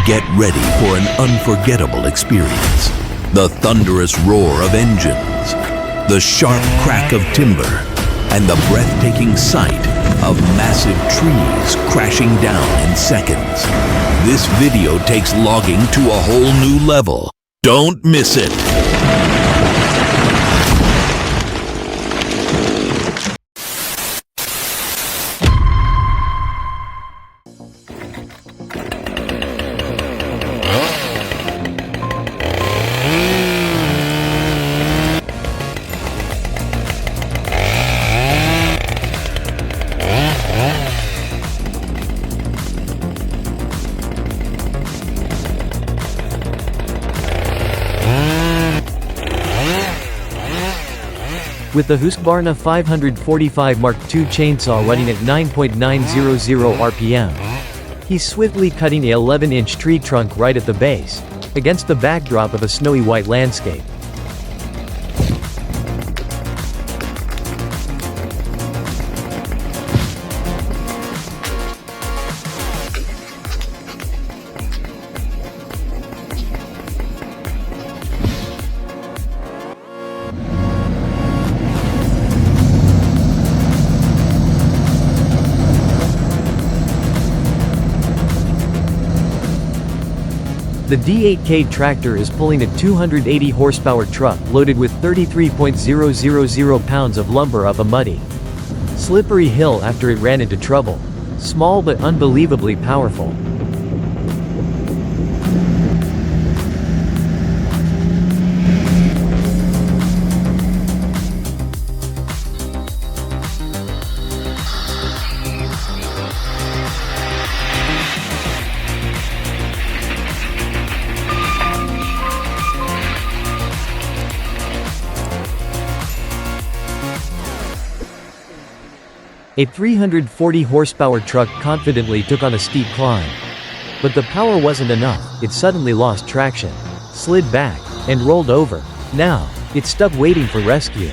Get ready for an unforgettable experience. The thunderous roar of engines, the sharp crack of timber, and the breathtaking sight of massive trees crashing down in seconds. This video takes logging to a whole new level. Don't miss it. With the Husqvarna 545 Mark II chainsaw running at 9.900 RPM. He's swiftly cutting a 11-inch tree trunk right at the base, against the backdrop of a snowy white landscape. The D8K tractor is pulling a 280 horsepower truck loaded with 33.000 pounds of lumber up a muddy, slippery hill after it ran into trouble. Small but unbelievably powerful. A 340 horsepower truck confidently took on a steep climb. But the power wasn't enough, it suddenly lost traction, slid back, and rolled over. Now, it's stuck waiting for rescue.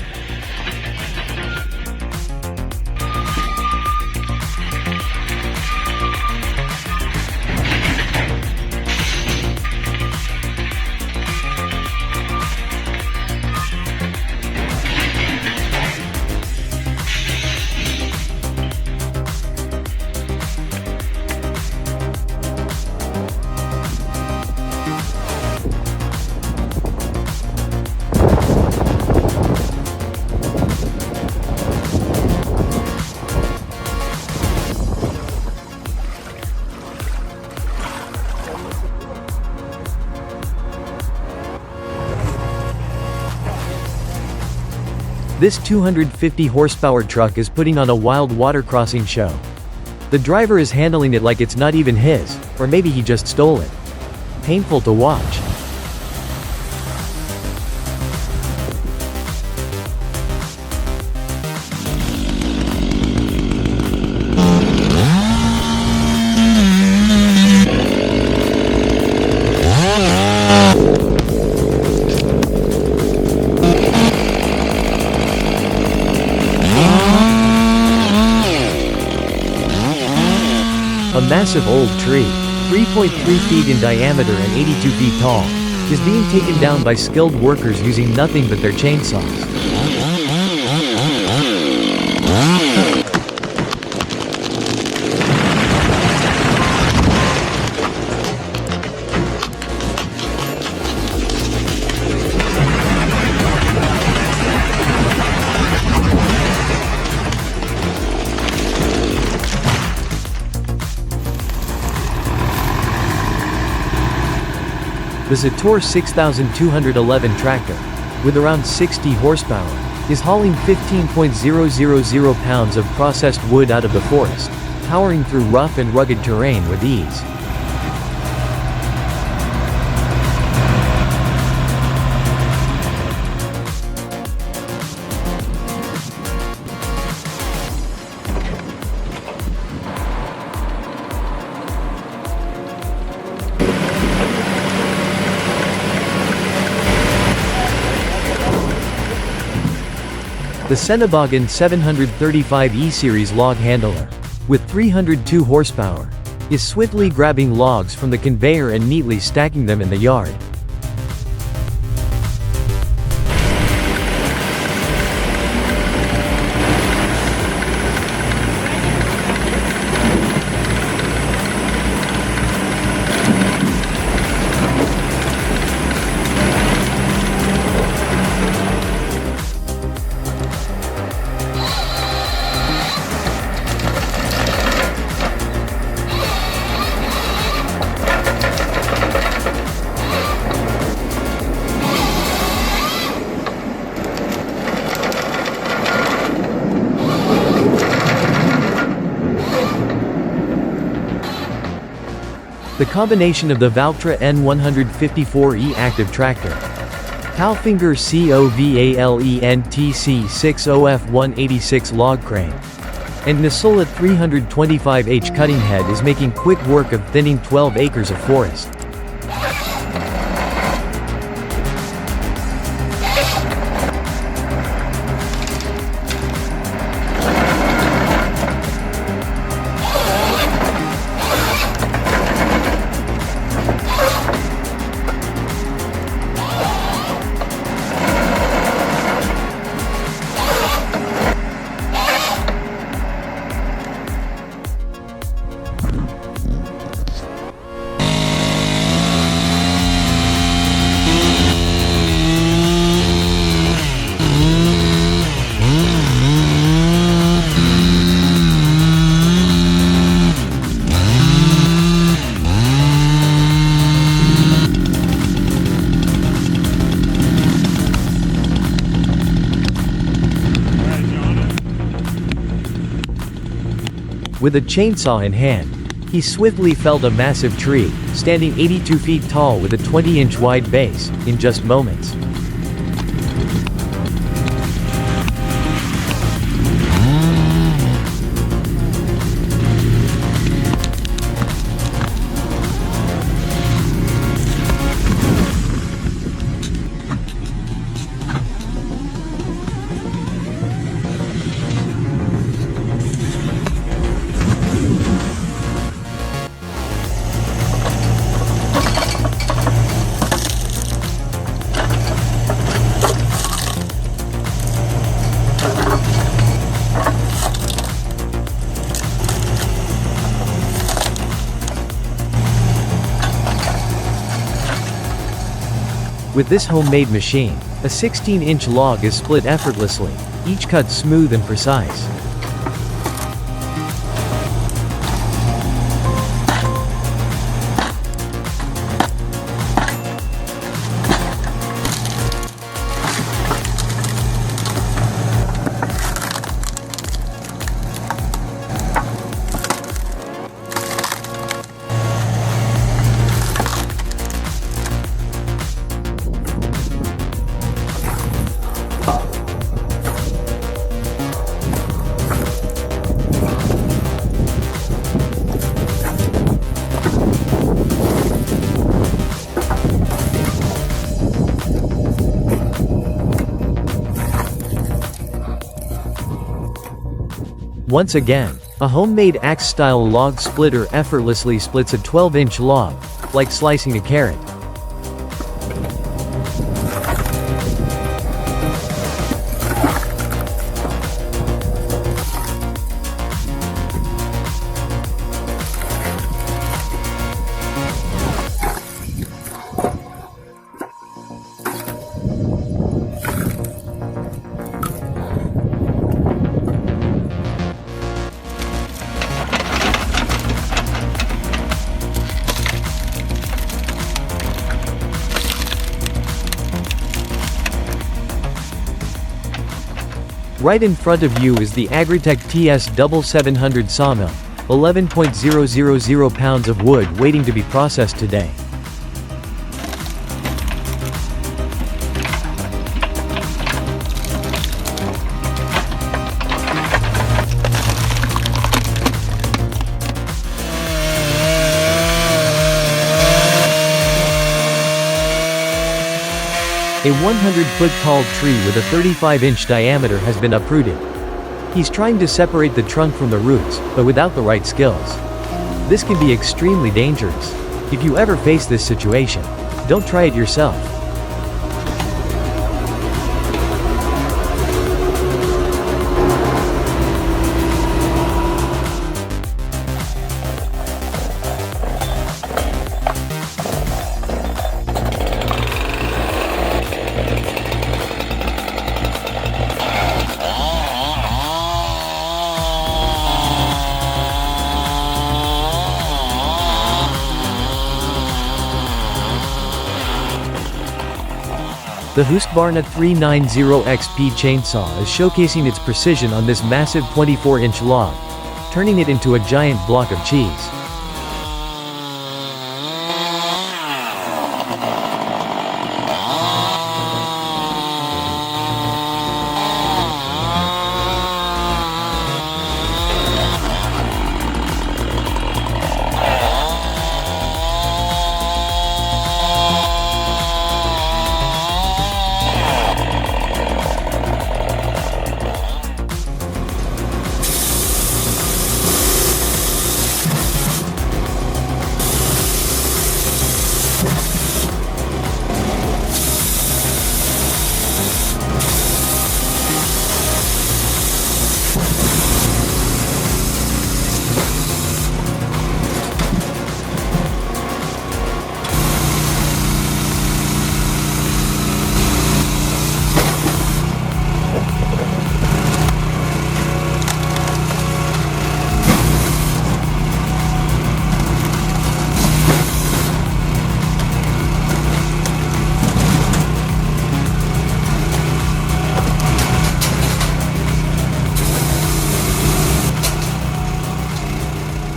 This 250 horsepower truck is putting on a wild water crossing show. The driver is handling it like it's not even his, or maybe he just stole it. Painful to watch. A massive old tree, 3.3 feet in diameter and 82 feet tall, is being taken down by skilled workers using nothing but their chainsaws. The Zator 6211 tractor, with around 60 horsepower, is hauling 15.000 pounds of processed wood out of the forest, powering through rough and rugged terrain with ease. The Senebogan 735 E-Series log handler, with 302 horsepower, is swiftly grabbing logs from the conveyor and neatly stacking them in the yard. The combination of the Valtra N154E active tractor, Halfinger COVALENTC 60F186 log crane, and Nisola 325H cutting head is making quick work of thinning 12 acres of forest. With a chainsaw in hand, he swiftly felled a massive tree, standing 82 feet tall with a 20-inch wide base, in just moments. With this homemade machine, a 16-inch log is split effortlessly, each cut smooth and precise. Once again, a homemade axe-style log splitter effortlessly splits a 12-inch log, like slicing a carrot. Right in front of you is the Agritech TS7700 sawmill, 11.000 pounds of wood waiting to be processed today. A 100-foot tall tree with a 35-inch diameter has been uprooted. He's trying to separate the trunk from the roots, but without the right skills. This can be extremely dangerous. If you ever face this situation, don't try it yourself. The Husqvarna 390XP chainsaw is showcasing its precision on this massive 24-inch log, turning it into a giant block of cheese.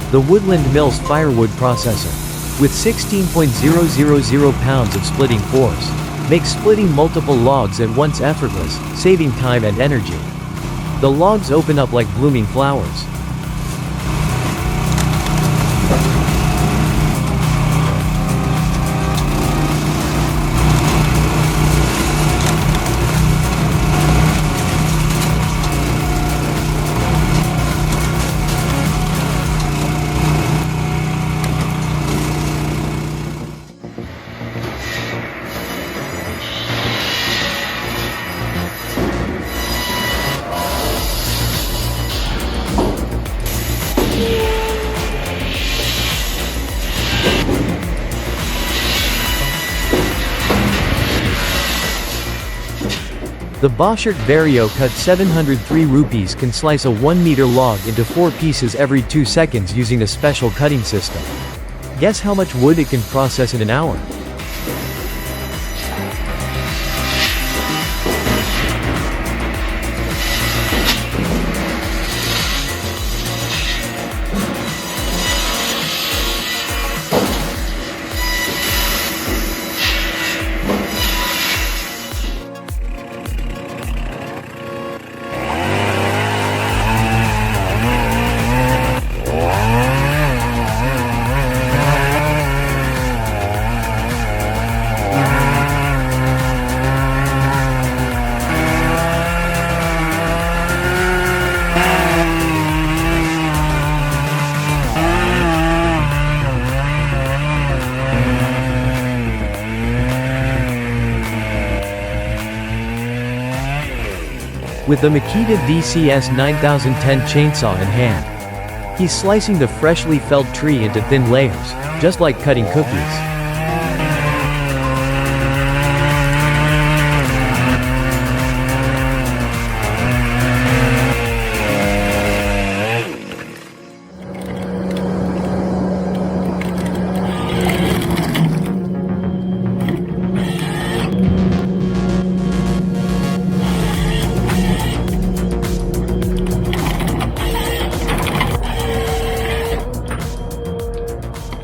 The Woodland Mills firewood processor, with 16.000 pounds of splitting force, makes splitting multiple logs at once effortless, saving time and energy. The logs open up like blooming flowers. The Boschert Vario Cut 703 rupees can slice a 1-meter log into 4 pieces every 2 seconds using a special cutting system. Guess how much wood it can process in an hour? With the Makita DCS 9010 chainsaw in hand, he's slicing the freshly felled tree into thin layers, just like cutting cookies.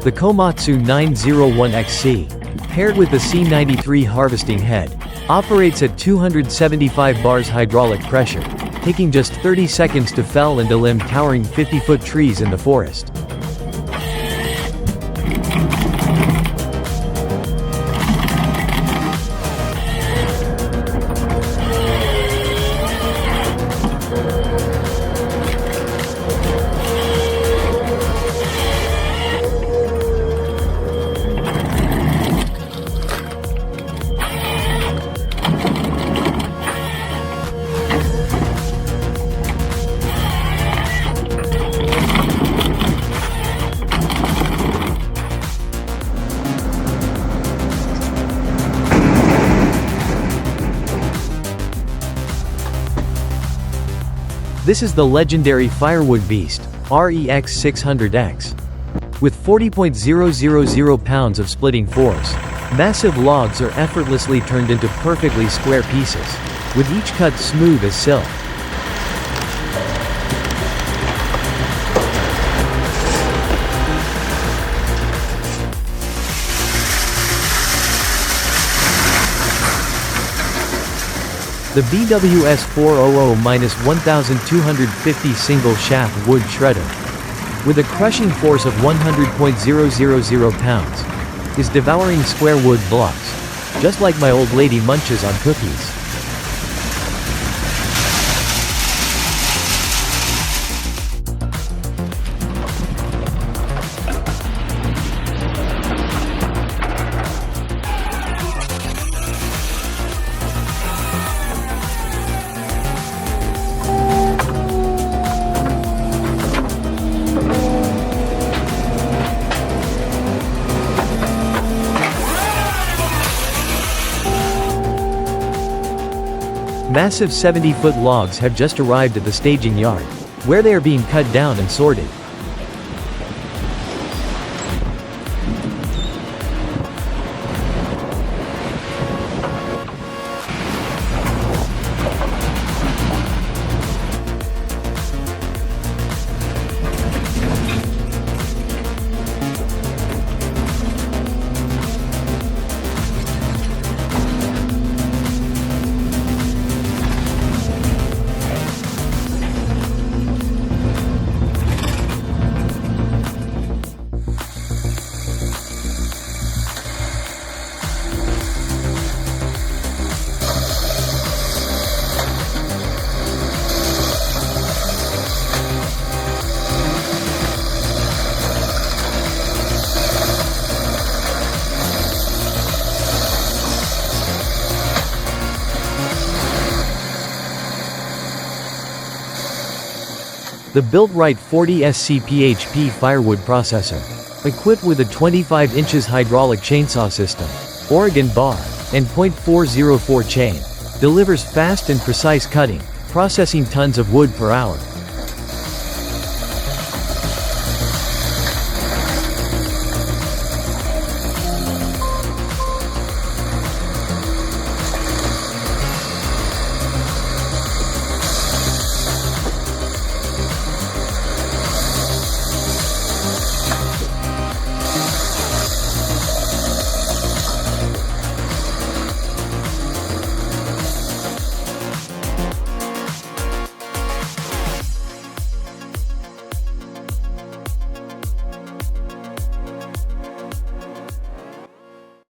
The Komatsu 901XC, paired with the C93 harvesting head, operates at 275 bars hydraulic pressure, taking just 30 seconds to fell and limb towering 50-foot trees in the forest. This is the legendary firewood beast, REX 600X. With 40.000 pounds of splitting force, massive logs are effortlessly turned into perfectly square pieces, with each cut smooth as silk. The BWS 400-1250 single shaft wood shredder, with a crushing force of 100.000 pounds, is devouring square wood blocks, just like my old lady munches on cookies. Massive 70-foot logs have just arrived at the staging yard, where they are being cut down and sorted. The built-right 40 SCPHP firewood processor, equipped with a 25 inches hydraulic chainsaw system, Oregon bar, and .404 chain, delivers fast and precise cutting, processing tons of wood per hour.